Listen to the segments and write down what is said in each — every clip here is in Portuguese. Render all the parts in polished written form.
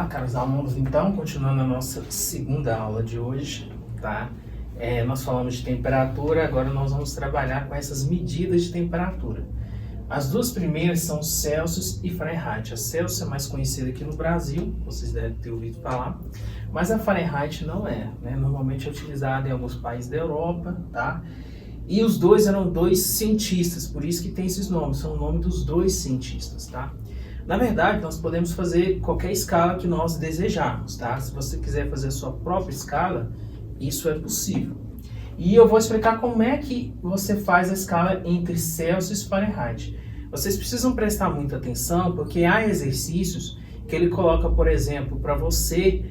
Olá, caros alunos. Então, continuando a nossa segunda aula de hoje, tá? Nós falamos de temperatura, agora nós vamos trabalhar com essas medidas de temperatura. As duas primeiras são Celsius e Fahrenheit. A Celsius é mais conhecida aqui no Brasil, vocês devem ter ouvido falar, mas a Fahrenheit não é, né? Normalmente é utilizada em alguns países da Europa, tá? E os dois eram dois cientistas, por isso que tem esses nomes, são o nome dos dois cientistas, tá? Na verdade, nós podemos fazer qualquer escala que nós desejarmos, tá? Se você quiser fazer a sua própria escala, isso é possível. E eu vou explicar como é que você faz a escala entre Celsius e Fahrenheit. Vocês precisam prestar muita atenção, porque há exercícios que ele coloca, por exemplo, para você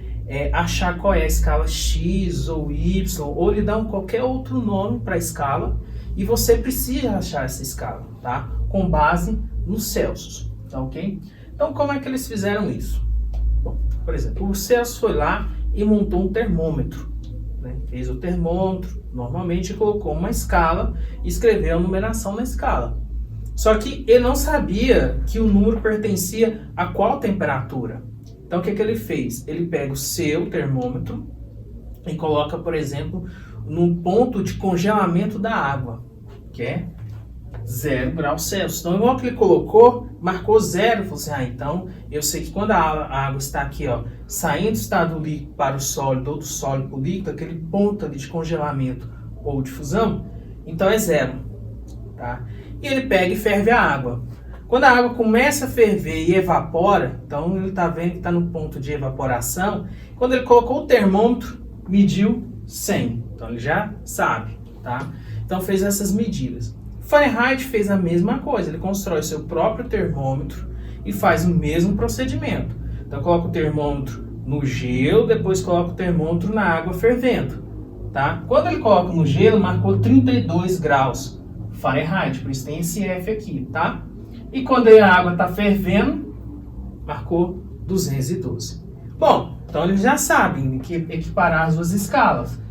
achar qual é a escala X ou Y, ou ele dá qualquer outro nome para a escala, e você precisa achar essa escala, tá? Com base no Celsius. Tá, ok? Então, como é que eles fizeram isso? Bom, por exemplo, o Celsius foi lá e montou um termômetro, né? Fez o termômetro, normalmente colocou uma escala e escreveu a numeração na escala. Só que ele não sabia que o número pertencia a qual temperatura. Então, o que ele fez? Ele pega o seu termômetro e coloca, por exemplo, no ponto de congelamento da água, que é 0 graus Celsius. Então, igual que ele colocou, marcou 0, falou assim, então eu sei que quando a água está aqui, ó, saindo do estado líquido para o sólido ou do sólido para o líquido, aquele ponto ali de congelamento ou de fusão, então é 0, tá? E ele pega e ferve a água. Quando a água começa a ferver e evapora, então ele está vendo que está no ponto de evaporação, quando ele colocou o termômetro, mediu 100, então ele já sabe, tá? Então fez essas medidas. Fahrenheit fez a mesma coisa, ele constrói seu próprio termômetro e faz o mesmo procedimento. Então coloca o termômetro no gelo, depois coloca o termômetro na água fervendo, tá? Quando ele coloca no gelo, marcou 32 graus Fahrenheit, por isso tem esse F aqui, tá? E quando a água está fervendo, marcou 212. Bom, então eles já sabem que equiparar as duas escalas.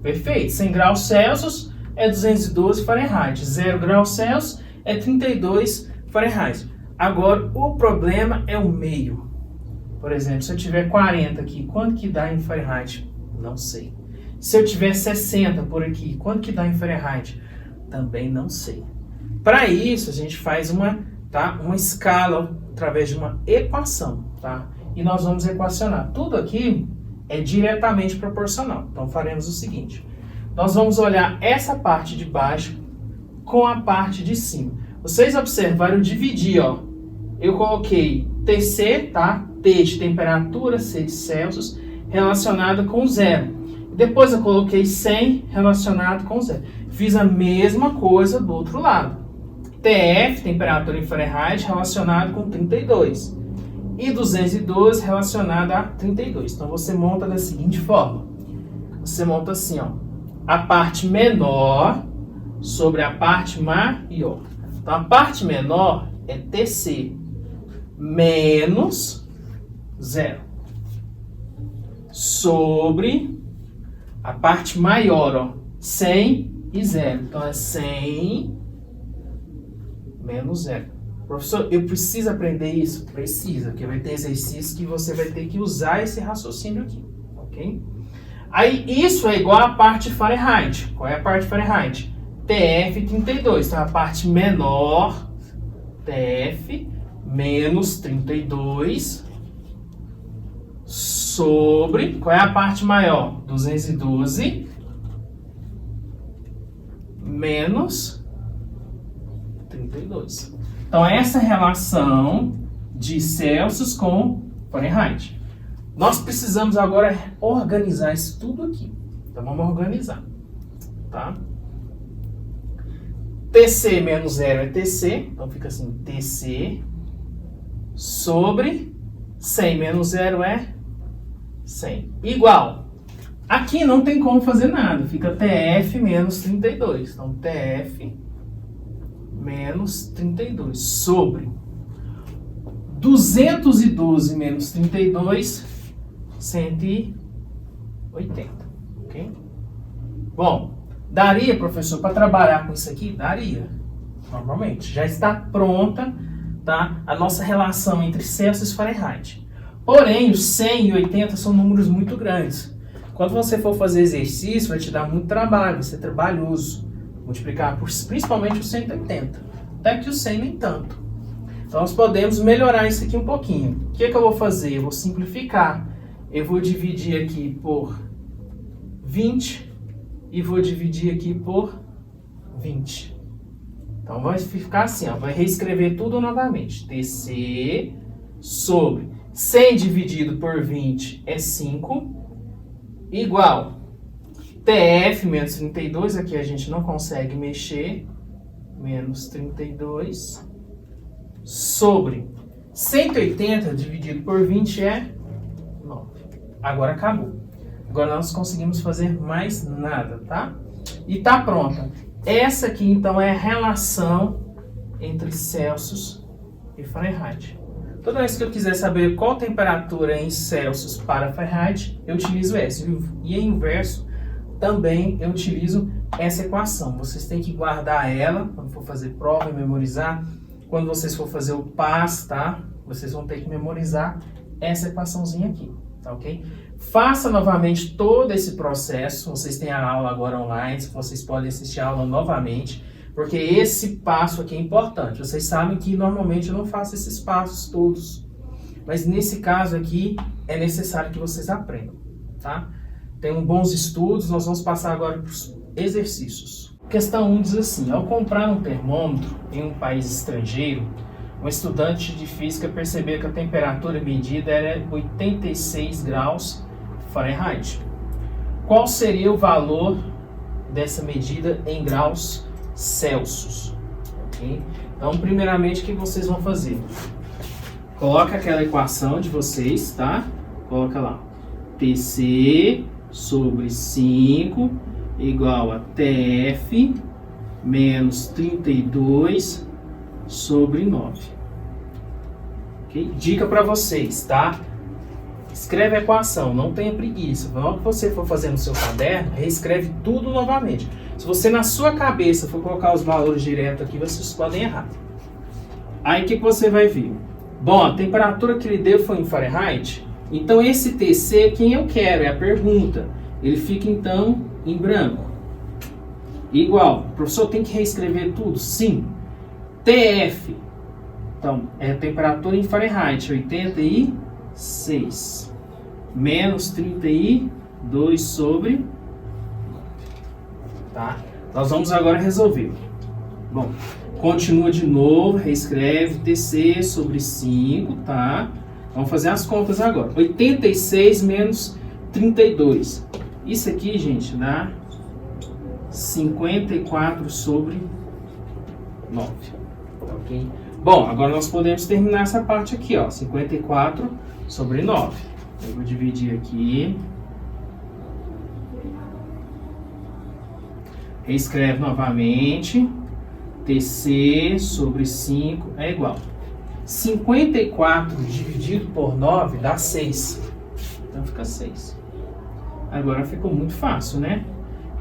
Perfeito, 100 graus Celsius é 212 Fahrenheit, 0 graus Celsius é 32 Fahrenheit. Agora, o problema é o meio. Por exemplo, se eu tiver 40 aqui, quanto que dá em Fahrenheit? Não sei. Se eu tiver 60 por aqui, quanto que dá em Fahrenheit? Também não sei. Para isso, a gente faz uma escala através de uma equação, tá? E nós vamos equacionar. Tudo aqui é diretamente proporcional. Então, faremos o seguinte. Nós vamos olhar essa parte de baixo com a parte de cima. Vocês observaram, eu dividi, ó. Eu coloquei TC, tá? T de temperatura, C de Celsius, relacionado com 0. Depois eu coloquei 100 relacionado com 0. Fiz a mesma coisa do outro lado. TF, temperatura em Fahrenheit, relacionado com 32. E 212 relacionado a 32. Então você monta da seguinte forma. Você monta assim, ó. A parte menor sobre a parte maior. Então, a parte menor é TC menos 0 sobre a parte maior, ó, 100 e 0. Então, é 100 menos 0. Professor, eu preciso aprender isso? Precisa, porque vai ter exercícios que você vai ter que usar esse raciocínio aqui, ok? Aí, isso é igual à parte Fahrenheit. Qual é a parte Fahrenheit? TF 32. Então, a parte menor, TF, menos 32, sobre... Qual é a parte maior? 212, menos 32. Então, essa é a relação de Celsius com Fahrenheit. Nós precisamos agora organizar isso tudo aqui. Então, vamos organizar, tá? TC menos 0 é TC. Então, fica assim, TC sobre 100 menos 0 é 100. Igual. Aqui não tem como fazer nada. Fica TF menos 32. Então, TF menos 32 sobre 212 menos 32... 180, ok? Bom, daria, professor, para trabalhar com isso aqui? Daria, normalmente. Já está pronta, tá, a nossa relação entre Celsius e Fahrenheit. Porém, os 100 e 80 são números muito grandes. Quando você for fazer exercício, vai te dar muito trabalho, vai ser trabalhoso. Multiplicar por principalmente os 180. Até que os 100 nem tanto. Então, nós podemos melhorar isso aqui um pouquinho. O que eu vou fazer? Eu vou simplificar. Eu vou dividir aqui por 20 e vou dividir aqui por 20. Então, vai ficar assim, ó, vai reescrever tudo novamente. TC sobre 100 dividido por 20 é 5, igual TF menos 32, aqui a gente não consegue mexer, menos 32, sobre 180 dividido por 20 é 9. Agora acabou. Agora nós conseguimos fazer mais nada, tá? E tá pronta. Essa aqui, então, é a relação entre Celsius e Fahrenheit. Toda vez que eu quiser saber qual temperatura em Celsius para Fahrenheit, eu utilizo essa. E em inverso, também eu utilizo essa equação. Vocês têm que guardar ela quando for fazer prova e memorizar. Quando vocês for fazer o PAS, tá? Vocês vão ter que memorizar essa equaçãozinha aqui, tá ok? Faça novamente todo esse processo. Vocês têm a aula agora online, vocês podem assistir a aula novamente, porque esse passo aqui é importante. Vocês sabem que normalmente eu não faço esses passos todos, mas nesse caso aqui é necessário que vocês aprendam, tá? Tenham bons estudos. Nós vamos passar agora para os exercícios. Questão 1 diz assim: ao comprar um termômetro em um país estrangeiro, um estudante de física percebeu que a temperatura medida era 86 graus Fahrenheit. Qual seria o valor dessa medida em graus Celsius? Okay? Então, primeiramente, o que vocês vão fazer? Coloca aquela equação de vocês, tá? Coloca lá. TC sobre 5 igual a TF menos 32 sobre 9. Okay? Dica para vocês, tá? Escreve a equação, não tenha preguiça. Na hora que você for fazer no seu caderno, reescreve tudo novamente. Se você na sua cabeça for colocar os valores direto aqui, vocês podem errar. Aí o que você vai ver? Bom, a temperatura que ele deu foi em Fahrenheit. Então esse TC, quem eu quero? É a pergunta. Ele fica então em branco. Igual. O professor tem que reescrever tudo? Sim. TF. Então, é a temperatura em Fahrenheit, 86. Menos 32 sobre 9. Tá? Nós vamos agora resolver. Bom, continua de novo, reescreve TC sobre 5, tá? Vamos fazer as contas agora. 86 menos 32. Isso aqui, gente, dá 54 sobre 9. Ok? Bom, agora nós podemos terminar essa parte aqui, ó. 54 sobre 9. Eu vou dividir aqui. Reescreve novamente. TC sobre 5 é igual. 54 dividido por 9 dá 6. Então fica 6. Agora ficou muito fácil, né?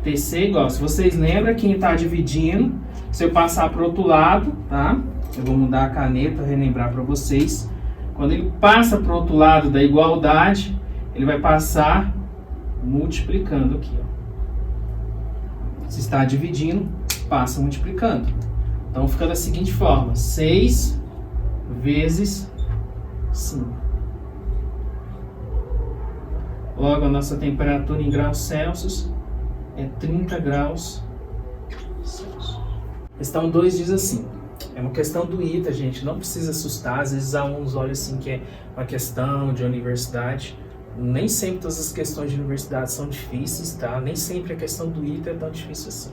TC igual. Se vocês lembram, quem está dividindo, se eu passar para o outro lado, tá? Eu vou mudar a caneta, relembrar para vocês. Quando ele passa para o outro lado da igualdade, ele vai passar multiplicando aqui, ó. Se está dividindo, passa multiplicando. Então fica da seguinte forma: 6 vezes 5. Logo, a nossa temperatura em graus Celsius é 30 graus Celsius. Questão 2 diz assim: é uma questão do ITA, gente, não precisa assustar. Às vezes alunos olham assim que é uma questão de universidade. Nem sempre todas as questões de universidade são difíceis, tá? Nem sempre a questão do ITA é tão difícil assim.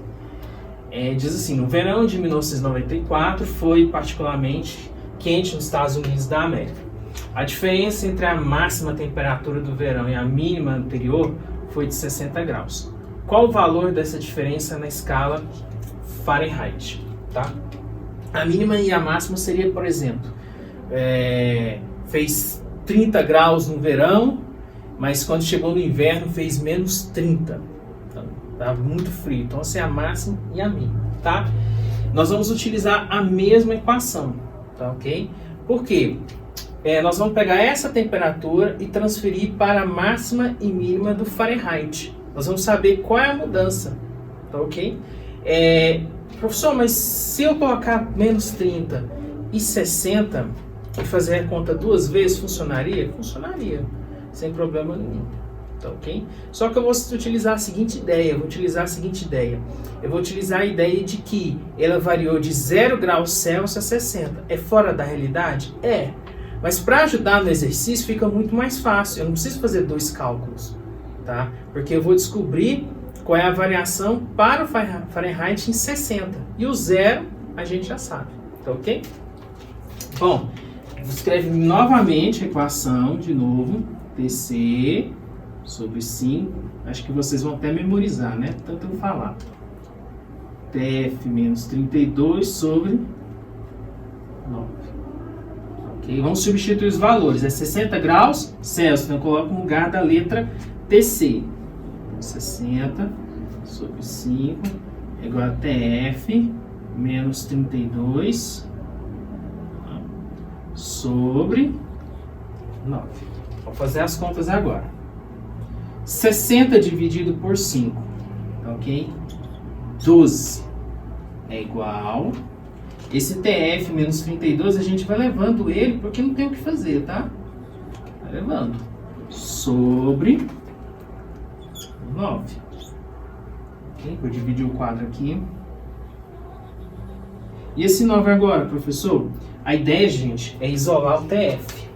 Diz assim: no verão de 1994 foi particularmente quente nos Estados Unidos da América. A diferença entre a máxima temperatura do verão e a mínima anterior foi de 60 graus. Qual o valor dessa diferença na escala Fahrenheit? Tá? A mínima e a máxima seria, por exemplo, fez 30 graus no verão, mas quando chegou no inverno fez menos 30. Então, estava muito frio. Então, essa é a máxima e a mínima, tá? Nós vamos utilizar a mesma equação, tá ok? Por quê? nós vamos pegar essa temperatura e transferir para a máxima e mínima do Fahrenheit. Nós vamos saber qual é a mudança, tá ok? Professor, mas se eu colocar menos 30 e 60 e fazer a conta 2 vezes, funcionaria? Funcionaria, sem problema nenhum, tá ok? Só que eu vou utilizar a seguinte ideia, eu vou utilizar a ideia de que ela variou de 0 graus Celsius a 60. É fora da realidade? É. Mas para ajudar no exercício fica muito mais fácil, eu não preciso fazer 2 cálculos, tá? Porque eu vou descobrir qual é a variação para o Fahrenheit em 60. E o 0 a gente já sabe, tá ok? Bom, escreve novamente a equação, de novo, TC sobre 5. Acho que vocês vão até memorizar, né? Tanto eu falar. TF menos 32 sobre 9. Ok? Vamos substituir os valores. É 60 graus Celsius. Então eu coloco no lugar da letra TC. 60 sobre 5 é igual a TF menos 32 sobre 9. Vou fazer as contas agora. 60 dividido por 5, ok? 12 é igual. Esse TF menos 32 a gente vai levando ele porque não tem o que fazer, tá? Vai levando. Sobre 9. Ok? Vou dividir o quadro aqui. E esse 9 agora, professor? A ideia, gente, é isolar o TF.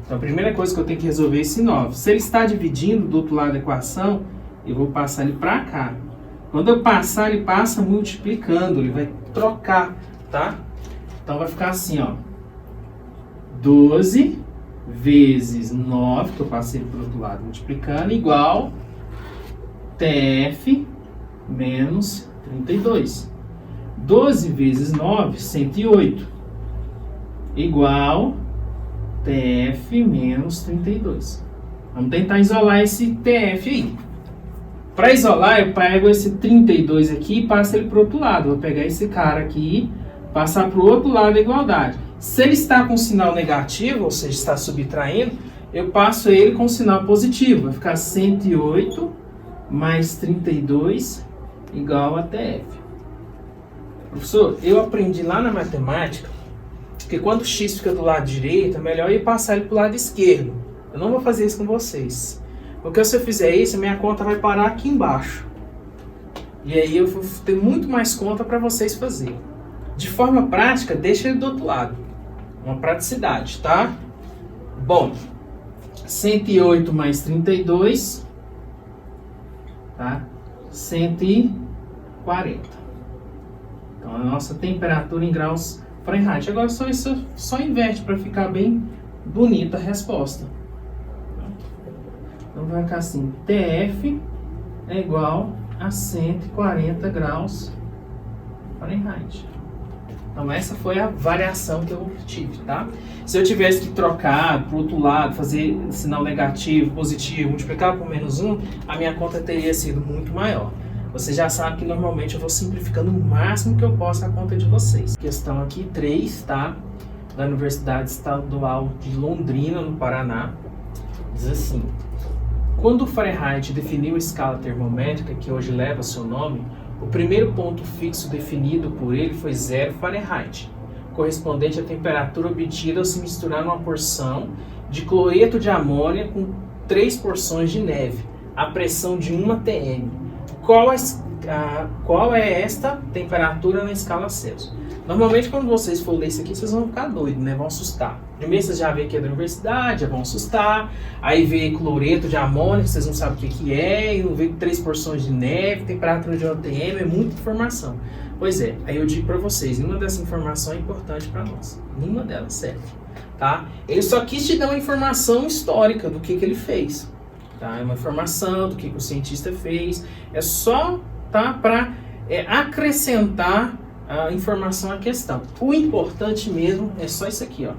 Então, a primeira coisa que eu tenho que resolver é esse 9. Se ele está dividindo do outro lado da equação, eu vou passar ele para cá. Quando eu passar, ele passa multiplicando, ele vai trocar, tá? Então, vai ficar assim, ó. 12 vezes 9, que eu passei para o outro lado multiplicando, igual TF menos 32. 12 vezes 9, 108, igual TF menos 32. Vamos tentar isolar esse TF aí. Para isolar, eu pego esse 32 aqui e passo ele para o outro lado. Vou pegar esse cara aqui, passar para o outro lado da igualdade. Se ele está com sinal negativo, ou seja, está subtraindo, eu passo ele com sinal positivo. Vai ficar 108 mais 32 igual a TF. Professor, eu aprendi lá na matemática que quando o x fica do lado direito, é melhor eu passar ele para o lado esquerdo. Eu não vou fazer isso com vocês. Porque se eu fizer isso, a minha conta vai parar aqui embaixo. E aí eu vou ter muito mais conta para vocês fazerem. De forma prática, deixa ele do outro lado. Uma praticidade, tá? Bom, 108 mais 32, tá? 140. Então, a nossa temperatura em graus Fahrenheit. Agora só inverte para ficar bem bonita a resposta. Então, vai ficar assim, TF é igual a 140 graus Fahrenheit. Então, essa foi a variação que eu tive, tá? Se eu tivesse que trocar para o outro lado, fazer sinal negativo, positivo, multiplicar por menos 1, a minha conta teria sido muito maior. Você já sabe que normalmente eu vou simplificando o máximo que eu posso a conta de vocês. Questão aqui 3, tá? Da Universidade Estadual de Londrina, no Paraná. Diz assim: quando o Fahrenheit definiu a escala termométrica, que hoje leva seu nome, o primeiro ponto fixo definido por ele foi 0 Fahrenheit, correspondente à temperatura obtida ao se misturar uma porção de cloreto de amônia com 3 porções de neve, a pressão de 1 atm. Qual é esta temperatura na escala Celsius? Normalmente, quando vocês for ler isso aqui, vocês vão ficar doidos, né? Vão assustar. Primeiro, vocês já veem que é da universidade, já vão assustar. Aí vê cloreto de amônia, que vocês não sabem o que é. E não vê 3 porções de neve, temperatura de 1 atm, é muita informação. Pois é, aí eu digo para vocês, nenhuma dessas informações é importante para nós. Nenhuma delas serve, tá? Ele só quis te dar uma informação histórica do que ele fez. Tá? É uma informação do que o cientista fez. É só, tá, para acrescentar a informação à questão. O importante mesmo é só isso aqui, ó,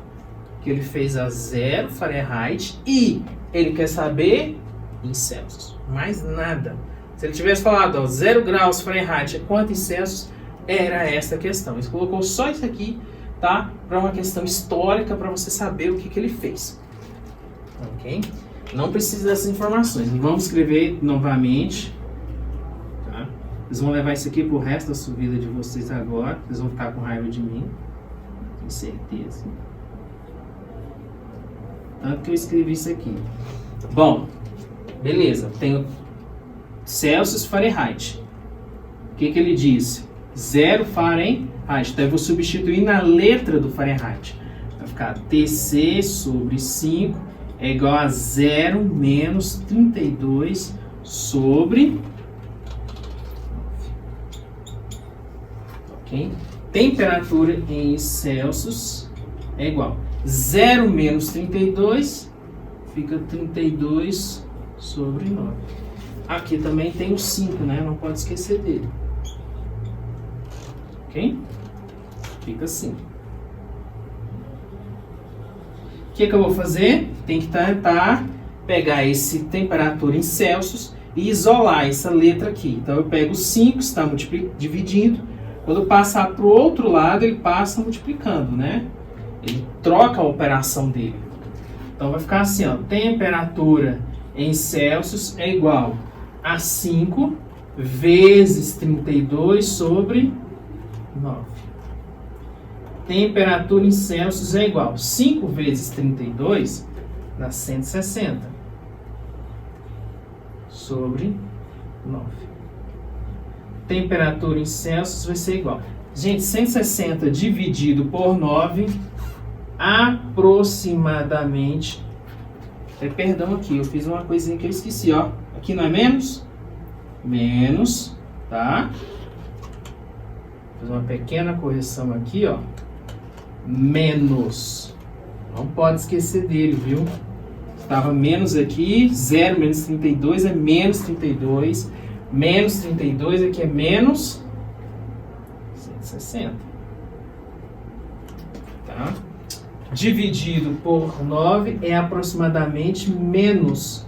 que ele fez a 0 Fahrenheit e ele quer saber em Celsius. Mais nada. Se ele tivesse falado, ó, 0 graus Fahrenheit é quanto em Celsius, era essa a questão. Ele colocou só isso aqui tá? Para uma questão histórica, para você saber o que ele fez. Ok? Não precisa dessas informações. Vamos escrever novamente. Tá? Vocês vão levar isso aqui pro resto da sua vida de vocês agora. Vocês vão ficar com raiva de mim. Tenho certeza. Tanto que eu escrevi isso aqui. Bom, beleza. Tenho Celsius Fahrenheit. O que ele disse? 0 Fahrenheit. Então eu vou substituir na letra do Fahrenheit. Vai ficar TC sobre 5 é igual a 0 menos 32 sobre 9. Ok? Temperatura em Celsius é igual a 0 menos 32 fica 32 sobre 9. Aqui também tem o 5, né? Não pode esquecer dele. Ok? Fica assim. O que eu vou fazer? Tem que tentar pegar esse temperatura em Celsius e isolar essa letra aqui. Então eu pego o 5, está dividindo. Quando eu passar para o outro lado, ele passa multiplicando, né? Ele troca a operação dele. Então vai ficar assim, ó. Temperatura em Celsius é igual a 5 vezes 32 sobre 9. Temperatura em Celsius é igual a 5 vezes 32 dá 160 sobre 9. Temperatura em Celsius vai ser igual. Gente, 160 dividido por 9, aproximadamente... perdão aqui, eu fiz uma coisinha que eu esqueci, ó. Aqui não é menos? Menos, tá? Vou fazer uma pequena correção aqui, ó. Menos. Não pode esquecer dele, viu? Estava menos aqui, 0 menos 32 é menos 32. Menos 32 aqui é menos 160. Tá? Dividido por 9 é aproximadamente menos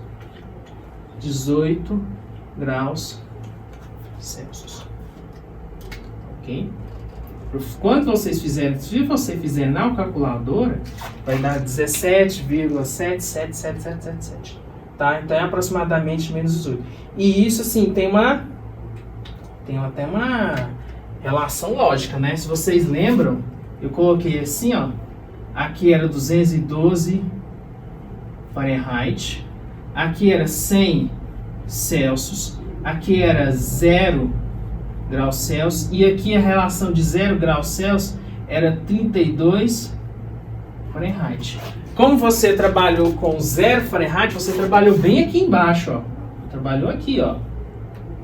18 graus Celsius. Ok? Quando vocês fizerem, se você fizer na calculadora, vai dar 17,77777. Tá? Então é aproximadamente menos 18. E isso, assim, tem até uma relação lógica, né? Se vocês lembram, eu coloquei assim, ó. Aqui era 212 Fahrenheit. Aqui era 100 Celsius. Aqui era 0 graus Celsius. E aqui a relação de 0 graus Celsius era 32 Fahrenheit. Como você trabalhou com 0 Fahrenheit, você trabalhou bem aqui embaixo, ó. Trabalhou aqui, ó.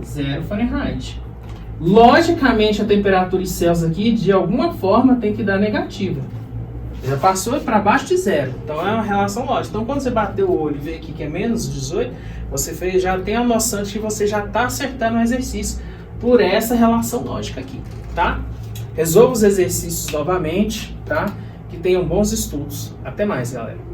0 Fahrenheit. Logicamente, a temperatura em Celsius aqui, de alguma forma, tem que dar negativa. Já passou para baixo de 0. Então, é uma relação lógica. Então, quando você bater o olho e ver aqui que é menos 18, você já tem a noção de que você já está acertando o exercício por essa relação lógica aqui, tá? Resolva os exercícios novamente, tá? Que tenham bons estudos. Até mais, galera.